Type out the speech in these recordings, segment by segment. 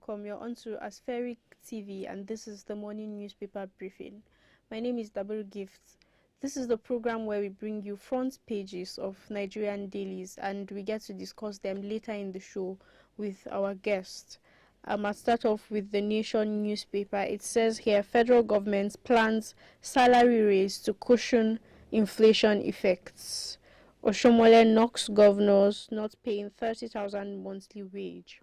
welcome. You're on to Aspheric TV, and this is the morning newspaper briefing. My name is Dabur Gift. This is the program where we bring you front pages of Nigerian dailies, and we get to discuss them later in the show with our guest. I'll start off with the Nation newspaper. It says here, federal government plans salary raise to cushion inflation effects. Oshomole knocks governors not paying 30,000 monthly wage.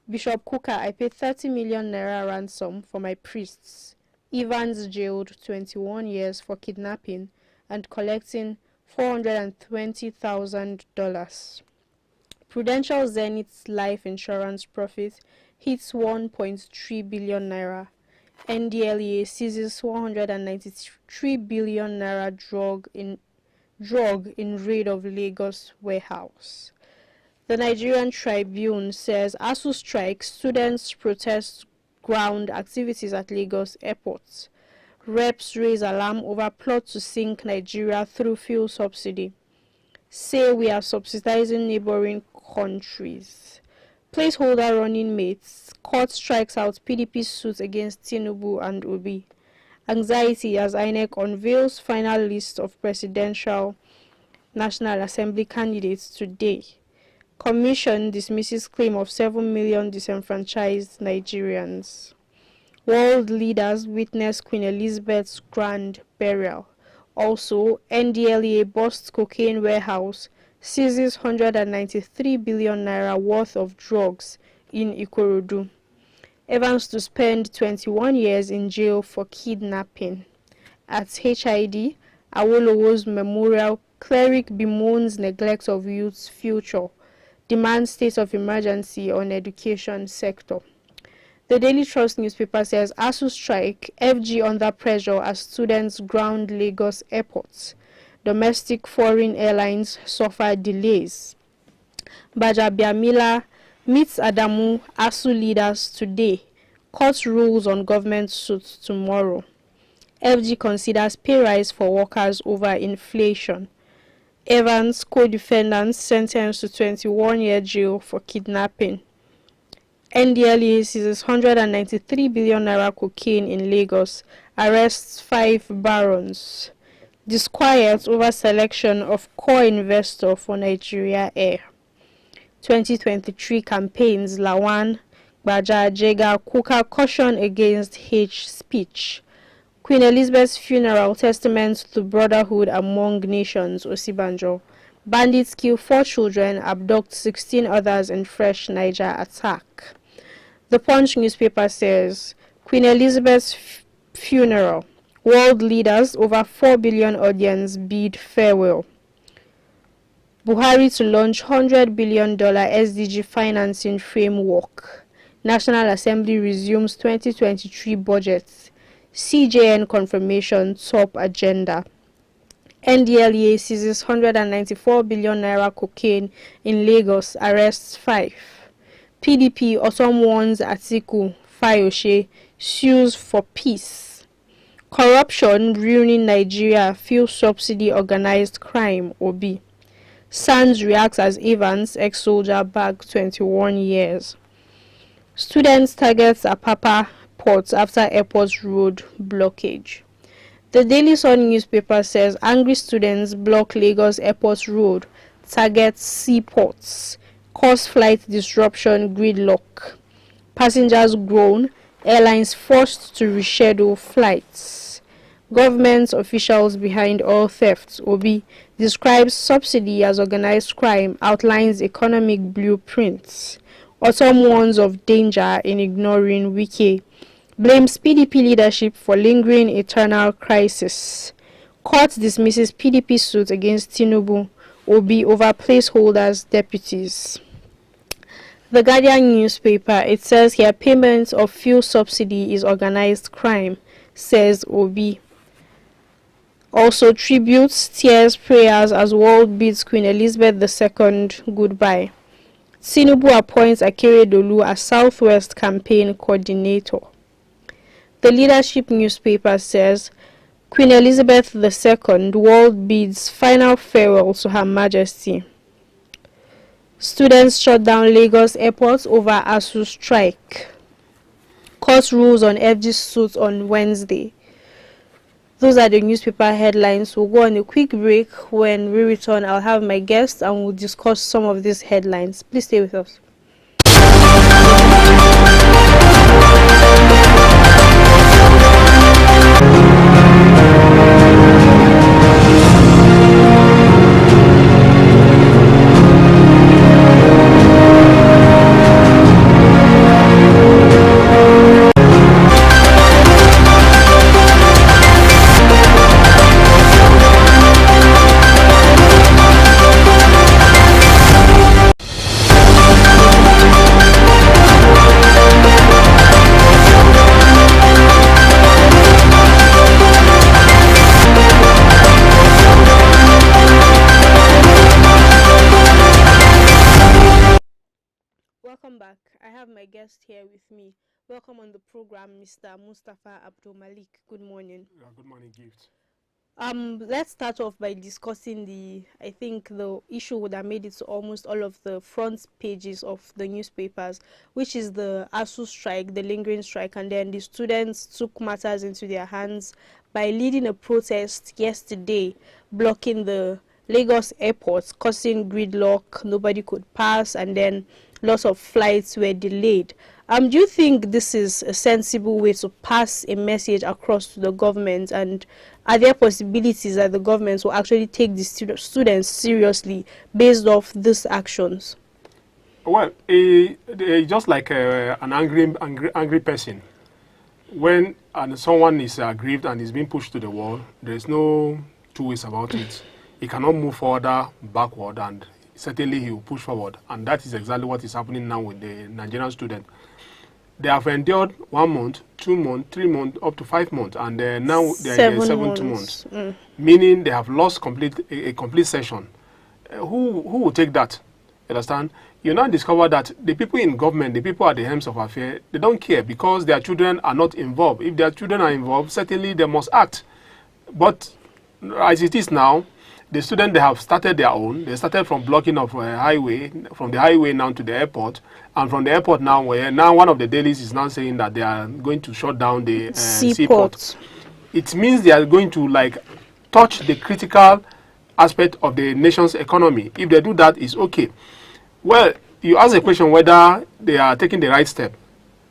Bishop Kuka, I paid 30 million naira ransom for my priests. Evans jailed 21 years for kidnapping and collecting $420,000. Prudential Zenith's life insurance profit hits 1.3 billion naira. NDLEA seizes 193 billion naira drug in raid of Lagos warehouse. The Nigerian Tribune says ASUU strike, students protest ground activities at Lagos Airport. Reps raise alarm over plot to sink Nigeria through fuel subsidy. Say we are subsidizing neighboring countries. Placeholder running mates. Court strikes out PDP suit against Tinubu and Obi. Anxiety as INEC unveils final list of presidential National Assembly candidates today. Commission dismisses claim of 7 million disenfranchised Nigerians. World leaders witness Queen Elizabeth's grand burial. Also, NDLEA busts cocaine warehouse, seizes 193 billion naira worth of drugs in Ikorodu. Evans to spend 21 years in jail for kidnapping. At HID, Awolowo's memorial, cleric bemoans neglect of youth's future. Demands state of emergency on education sector. The Daily Trust newspaper says ASUU strike, FG under pressure as students ground Lagos airports. Domestic foreign airlines suffer delays. Bajabiamila meets Adamu ASUU leaders today. Court rules on government suits tomorrow. FG considers pay rise for workers over inflation. Evans co-defendants sentenced to 21-year jail for kidnapping. NDLEA seizes 193 billion naira cocaine in Lagos, arrests 5 barons. Disquiet over selection of core investor for Nigeria Air. 2023 campaigns, Lawan, Baja, Jega, Kuka caution against hate speech. Queen Elizabeth's funeral, testament to brotherhood among nations, Osibanjo. Bandits kill 4 children, abduct 16 others in fresh Niger attack. The Punch newspaper says, Queen Elizabeth's funeral. World leaders, over 4 billion audience bid farewell. Buhari to launch $100 billion SDG financing framework. National Assembly resumes 2023 budget. CJN confirmation top agenda. NDLEA seizes 194 billion naira cocaine in Lagos, arrests 5. PDP autumn warns Atiku, Fayose, sues for peace. Corruption ruining Nigeria, fuel subsidy organized crime, Obi. Sands reacts as Evans, ex-soldier, bagged 21 years. Students targets Apapa ports after airport road blockage. The Daily Sun newspaper says angry students block Lagos airport road, targets seaports, cause flight disruption, gridlock. Passengers groan, airlines forced to reschedule flights. Government officials behind all thefts, Obi, describes subsidy as organized crime, outlines economic blueprints. Autumn warns of danger in ignoring Wike. Blames PDP leadership for lingering eternal crisis. Court dismisses PDP suit against Tinubu, Obi over placeholders, deputies. The Guardian newspaper, it says here payment of fuel subsidy is organized crime, says Obi. Also tributes, tears, prayers as world bids Queen Elizabeth II goodbye. Tinubu appoints Akeredolu as Southwest campaign coordinator. The Leadership newspaper says Queen Elizabeth II world bids final farewell to Her Majesty. Students shut down Lagos airport over ASUU strike. Court rules on FG suit on Wednesday. Those are the newspaper headlines. We'll go on a quick break. When we return, I'll have my guests and we'll discuss some of these headlines. Please stay with us. Welcome back. I have my guest here with me. Welcome on the program, Mr. Mustafa Abdul Malik. Good morning. Good morning, Gift. Let's start off by discussing I think the issue that made it to almost all of the front pages of the newspapers, which is the ASUU strike, the lingering strike, and then the students took matters into their hands by leading a protest yesterday, blocking the Lagos airport, causing gridlock, nobody could pass, and then lots of flights were delayed. Do you think this is a sensible way to pass a message across to the government, and are there possibilities that the government will actually take the students seriously based off these actions? Well, just like an angry person, when someone is aggrieved and is being pushed to the wall, there is no two ways about it. He cannot move further, backward, and certainly he will push forward. And that is exactly what is happening now with the Nigerian student. They have endured 1 month, 2 months, 3 months, up to 5 months, and now they are in the 7th month, meaning they have lost a complete session. Who will take that? You understand? You now discover that the people in government, the people at the helms of affairs, they don't care because their children are not involved. If their children are involved, certainly they must act. But as it is now, the students, they have started their own. They started from blocking of highway, from the highway now to the airport, and from the airport now, where now one of the dailies is now saying that they are going to shut down the seaport. It means they are going to touch the critical aspect of the nation's economy. If they do that, it's okay. Well, you ask a question whether they are taking the right step.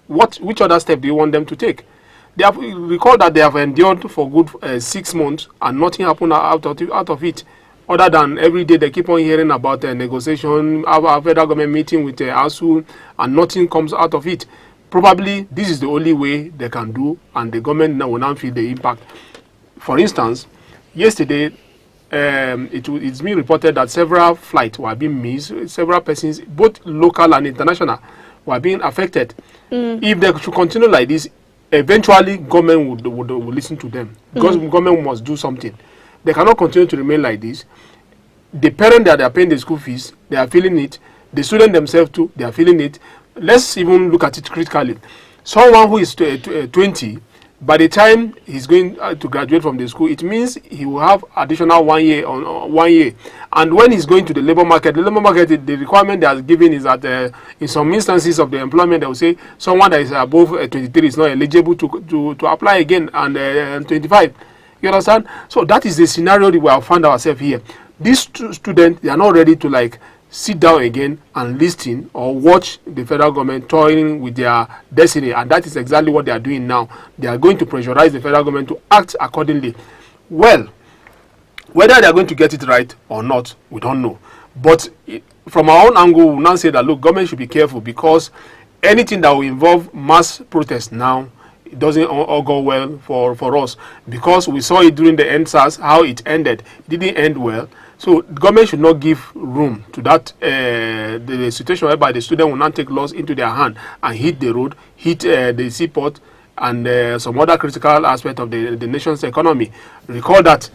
Which other step do you want them to take? They have recall that they have endured for good 6 months and nothing happened out of it, other than every day they keep on hearing about negotiation, our federal government meeting with ASUU, and nothing comes out of it. Probably this is the only way they can do, and the government now will now feel the impact. For instance, yesterday it's been reported that several flights were being missed, several persons, both local and international, were being affected. If they should continue like this, eventually government would listen to them, because government must do something. They cannot continue to remain like this. The parent that they are paying the school fees, they are feeling it. The student themselves too, they are feeling it. Let's even look at it critically. Someone who is 20, by the time he's going to graduate from the school, it means he will have additional 1 year on 1 year. And when he's going to the labor market, the requirement they are given is that in some instances of the employment, they will say someone that is above 23 is not eligible to apply again, and 25. You understand? So that is the scenario that we have found ourselves here. These students, they are not ready to sit down again and listen or watch the federal government toying with their destiny, and that is exactly what they are doing now. They are going to pressurize the federal government to act accordingly. Well, whether they are going to get it right or not, we don't know. But from our own angle, we now say that, look, government should be careful, because anything that will involve mass protest now, it doesn't all go well for us, because we saw it during the NSAS, how it ended. It didn't end well. So the government should not give room to that the situation whereby the student will not take laws into their hand and hit the road, hit the seaport, and some other critical aspect of the nation's economy. Recall that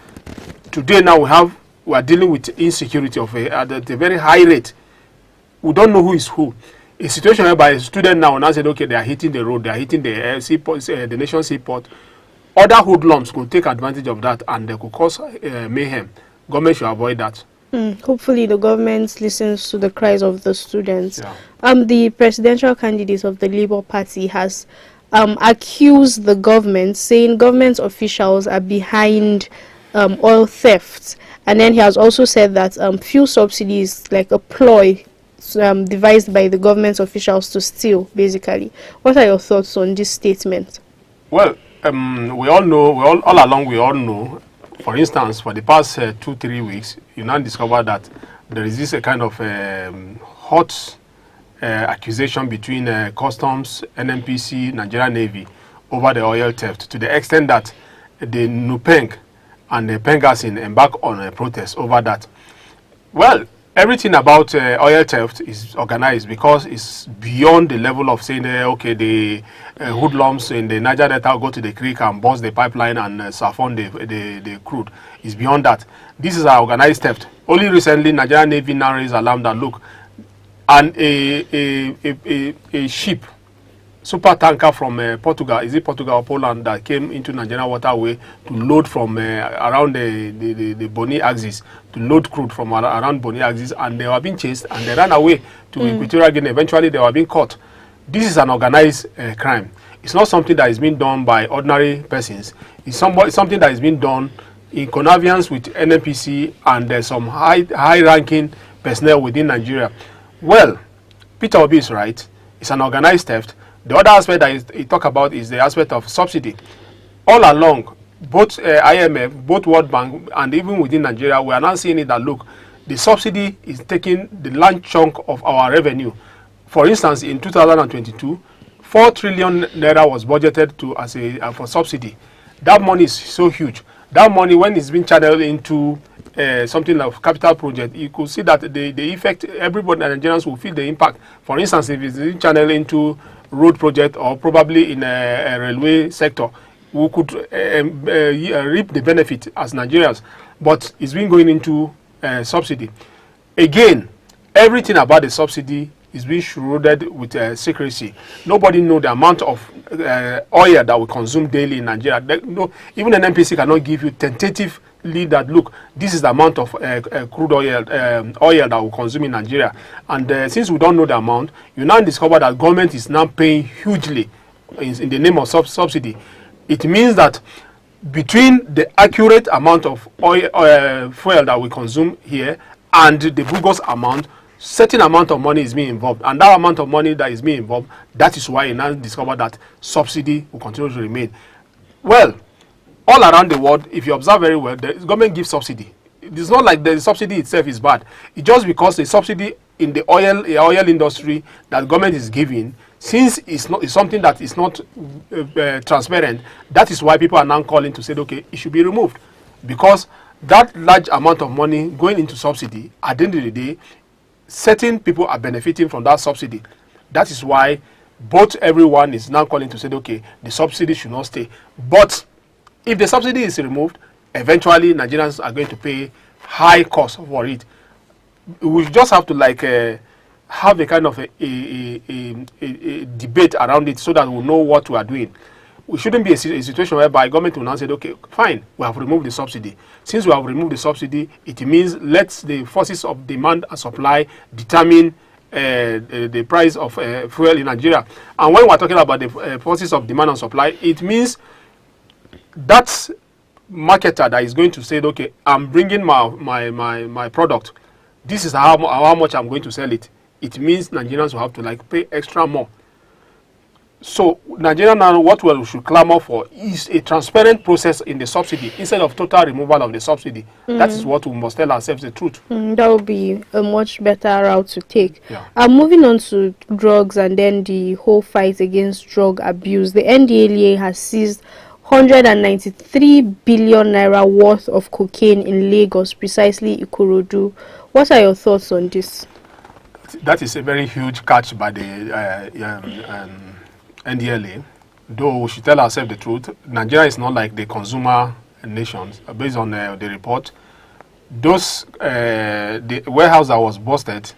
today now we are dealing with insecurity at a very high rate. We don't know who is who. A situation whereby a student now said, okay, they are hitting the road, they are hitting the seaport, the nation's seaport. Other hoodlums could take advantage of that, and they could cause mayhem. Government should avoid that. Hopefully the government listens to the cries of the students. Yeah. The presidential candidate of the Labour Party has accused the government, saying government officials are behind oil theft. And then he has also said that fuel subsidies like a ploy devised by the government officials to steal, basically. What are your thoughts on this statement? Well, we all know, all along we all know, for instance, for the past 2-3 weeks, you now discover that there is this kind of hot accusation between customs, NNPC, Nigerian Navy over the oil theft, to the extent that the Nupeng and the Pengasin embark on a protest over that. Well, everything about oil theft is organized because it's beyond the level of saying, okay, the hoodlums in the Niger Delta go to the creek and bust the pipeline and siphon the crude. It's beyond that. This is an organized theft. Only recently, Nigerian Navy now raised alarm that, look, and a ship, super tanker from Portugal, is it Portugal or Poland, that came into Nigerian waterway to load from around the Bonny axis, to load crude from around Bonny axis, and they were being chased and they ran away to Equatorial Guinea. Eventually they were being caught. This is an organized crime. It's not something that is being done by ordinary persons. It's something that is being done in connivance with NNPC and some high-ranking personnel within Nigeria. Well, Peter Obi is right. It's an organized theft. The other aspect that he talk about is the aspect of subsidy. All along, both IMF, both World Bank, and even within Nigeria, we are now seeing it that, look, the subsidy is taking the large chunk of our revenue. For instance, in 2022, 4 trillion naira was budgeted to for subsidy. That money is so huge. That money, when it's been channeled into something like capital project, you could see that the effect, everybody, Nigerians will feel the impact. For instance, if it's been channeled into road project or probably in a railway sector, we could reap the benefit as Nigerians. But it's been going into subsidy. Again, everything about the subsidy is being shrouded with secrecy. Nobody knows the amount of oil that we consume daily in Nigeria. Even an NPC cannot give you tentatively that, look, this is the amount of crude oil that we consume in Nigeria. And since we don't know the amount, you now discover that government is now paying hugely in the name of subsidy. It means that between the accurate amount of fuel that we consume here and the bogus amount, certain amount of money is being involved, and that amount of money that is being involved, that is why you now discover that subsidy will continue to remain. Well, all around the world, if you observe very well, the government gives subsidy. It's not like the subsidy itself is bad. It's just because the subsidy in the oil industry that government is giving, since it's something that is not transparent, that is why people are now calling to say, okay, it should be removed, because that large amount of money going into subsidy, at the end of the day, certain people are benefiting from that subsidy. That is why everyone is now calling to say, okay, the subsidy should not stay. But if the subsidy is removed, eventually Nigerians are going to pay high cost for it. We just have to have a kind of a debate around it so that we know what we are doing. We shouldn't be a situation whereby government will now say, okay, fine, we have removed the subsidy. Since we have removed the subsidy, it means let the forces of demand and supply determine the price of fuel in Nigeria. And when we're talking about the forces of demand and supply, it means that marketer that is going to say, okay, I'm bringing my product. This is how much I'm going to sell it. It means Nigerians will have to pay extra more. So Nigeria now, what we should clamor for is a transparent process in the subsidy instead of total removal of the subsidy. That is what we must tell ourselves the truth. That would be a much better route to take. Yeah. Moving on to drugs and then the whole fight against drug abuse. The NDLEA has seized 193 billion naira worth of cocaine in Lagos, precisely Ikorodu. What are your thoughts on this? That is a very huge catch by the NDLA. Though we should tell ourselves the truth, Nigeria is not like the consumer nations. Based on the report, the warehouse that was busted,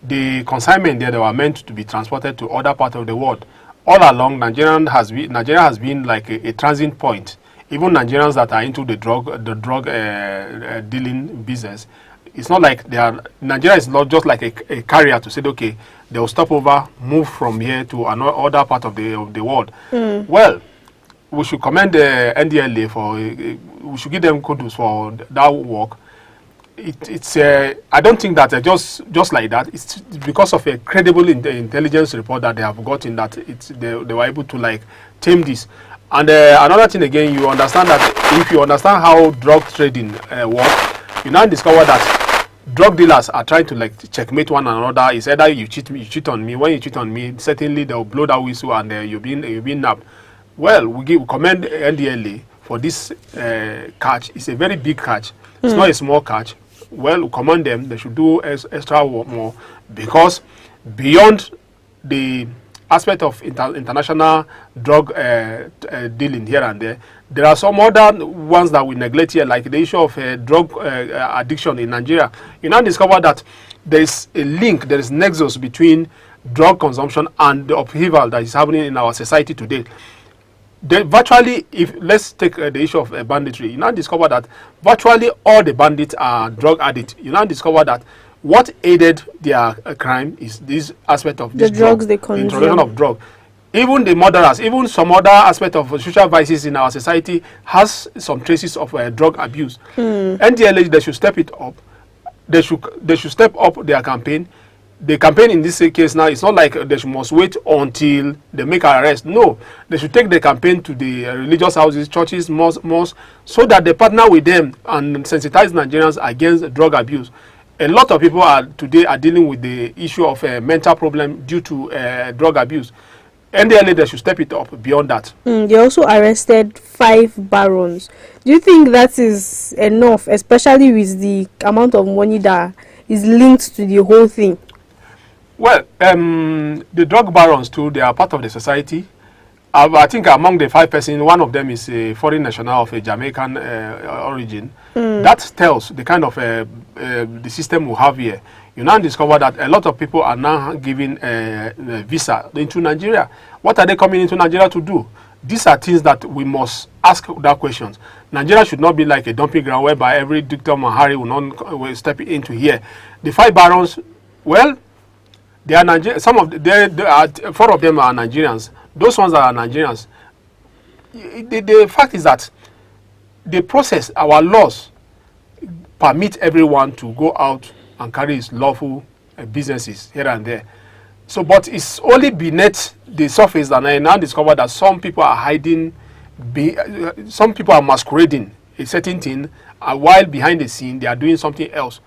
the consignment there, they were meant to be transported to other parts of the world. All along, Nigeria has been like a transit point. Even Nigerians that are into the drug dealing business, It's not like Nigeria is not just like a carrier to say, okay, they'll stop over, move from here to another part of the world. Well, we should commend the NDLA for, we should give them kudos for that work. It's I don't think that just like that. It's because of a credible intelligence report that they have gotten that they were able to like tame this. And another thing again, you understand that if you understand how drug trading works, you now discover that drug dealers are trying to like checkmate one another. It's either you cheat on me. When you cheat on me, certainly they'll blow that whistle and you'll be nabbed. Well, we commend NDLA for this catch. It's a very big catch. It's not a small catch. Well, we commend them. They should do extra work more, because beyond the aspect of international drug dealing here and there are some other ones that we neglect here, like the issue of drug addiction in Nigeria. You now discover that there is a link, there is nexus between drug consumption and the upheaval that is happening in our society today. Virtually, if let's take the issue of banditry, you now discover that virtually all the bandits are drug addicts. You now discover that what aided their crime is this aspect of this drugs they consume. The introduction of drug. Even the murderers, even some other aspect of social vices in our society has some traces of drug abuse. NDLA, they should step it up. They should step up their campaign. The campaign in this case now, it's not like they must wait until they make an arrest. No, they should take the campaign to the religious houses, churches, mosques, so that they partner with them and sensitize Nigerians against drug abuse. A lot of people today are dealing with the issue of mental problem due to drug abuse. NDLA, they should step it up beyond that. They also arrested 5 barons. Do you think that is enough, especially with the amount of money that is linked to the whole thing? Well, the drug barons too, they are part of the society. I think among the 5 persons, one of them is a foreign national of a Jamaican origin. That tells the kind of the system we have here. You now discover that a lot of people are now given visa into Nigeria. What are they coming into Nigeria to do? These are things that we must ask that questions. Nigeria should not be like a dumping ground whereby every Dr. Mahari will step into here. The 5 barons, well, they are Nigerians. 4 of them are Nigerians. Those ones that are Nigerians. The fact is that the process, our laws, permit everyone to go out and carry his lawful businesses here and there. So, but it's only beneath the surface that I now discover that some people are hiding, some people are masquerading a certain thing, while behind the scene they are doing something else.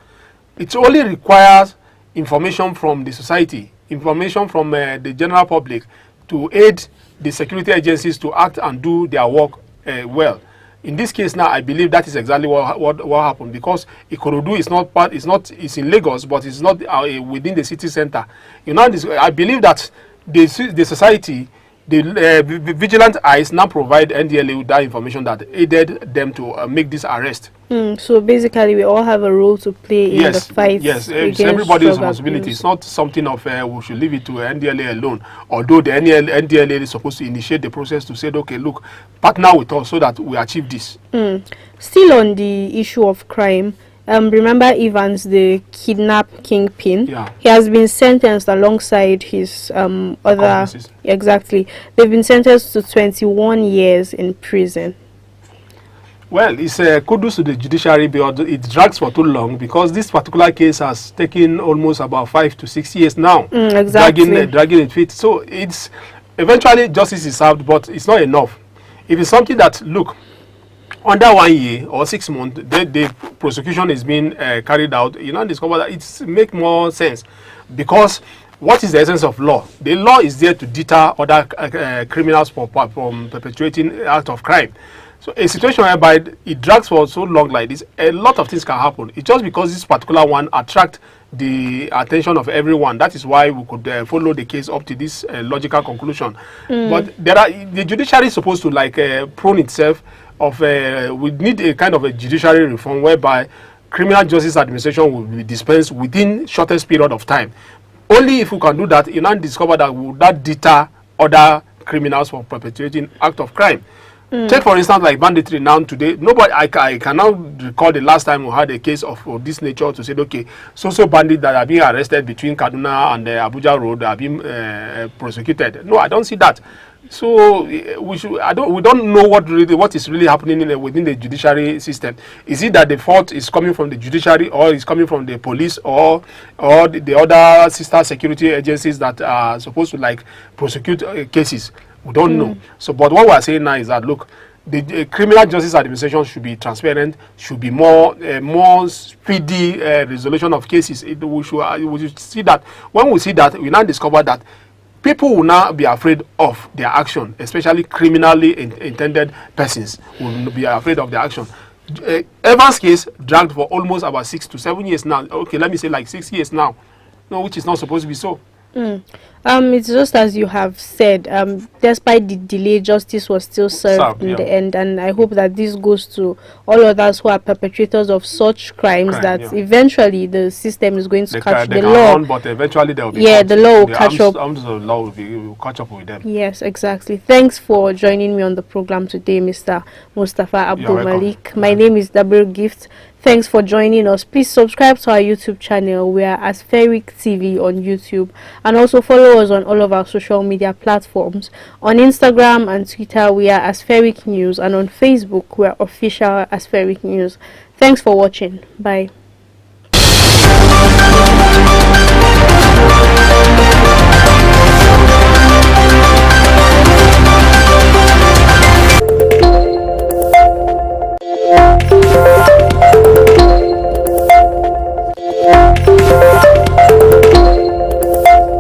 It only requires information from the society, information from the general public to aid the security agencies to act and do their work well. In this case now, I believe that is exactly what happened, because Ikorodu is not part, it's in Lagos, but it's not within the city center. You know, I believe that the society, the vigilant eyes now provide NDLA with that information that aided them to make this arrest. So basically, we all have a role to play in the fight. Yes, it's everybody's responsibility. It's not something of we should leave it to NDLA alone. Although the NDLA is supposed to initiate the process to say, okay, look, partner with us so that we achieve this. Still on the issue of crime, remember Evans, the kidnap kingpin? Yeah. He has been sentenced alongside his other... Exactly. They've been sentenced to 21 years in prison. Well, it's kudos to the judiciary, but it drags for too long, because this particular case has taken almost about 5 to 6 years now. Exactly. Dragging its feet. So it's eventually justice is served, but it's not enough. If it's something that, look, under 1 year or 6 months, the prosecution is being carried out, you now discover that it makes more sense. Because what is the essence of law? The law is there to deter other criminals from perpetrating act of crime. So a situation whereby it drags for so long like this, a lot of things can happen. It's just because this particular one attracts the attention of everyone. That is why we could follow the case up to this logical conclusion. But the judiciary is supposed to like prone itself of we need a kind of a judiciary reform whereby criminal justice administration will be dispensed within shortest period of time. Only if we can do that, you now discover that will that deter other criminals from perpetrating act of crime. Take for instance like banditry now today. Nobody, I cannot recall the last time we had a case of this nature to say, okay, so bandits that are being arrested between Kaduna and the Abuja road are being prosecuted. No, I don't see that. So we don't know what is really happening within the judiciary system. Is it that the fault is coming from the judiciary, or is coming from the police, or the other sister security agencies that are supposed to like prosecute cases? We don't know. So, but what we are saying now is that, look, the criminal justice administration should be transparent, should be more speedy resolution of cases. We should see that. When we see that, we now discover that people will now be afraid of their action, especially criminally intended persons will be afraid of their action. Evans case dragged for almost about 6 to 7 years now. Okay, let me say like 6 years now. No, which is not supposed to be so. It's just as you have said, despite the delay, justice was still served in the end, and I hope that this goes to all others who are perpetrators of such crimes, eventually the system is going to catch the law. But eventually there will be the law will catch up. Arms of the law will catch up with them. Yes, exactly. Thanks for joining me on the program today, Mr. Mustafa Abdul Malik. My name is Dabir Gift. Thanks for joining us. Please subscribe to our YouTube channel. We are Aspheric TV on YouTube, and also follow us on all of our social media platforms. On Instagram and Twitter, we are Aspheric News, and on Facebook, we are official Aspheric News. Thanks for watching. Bye.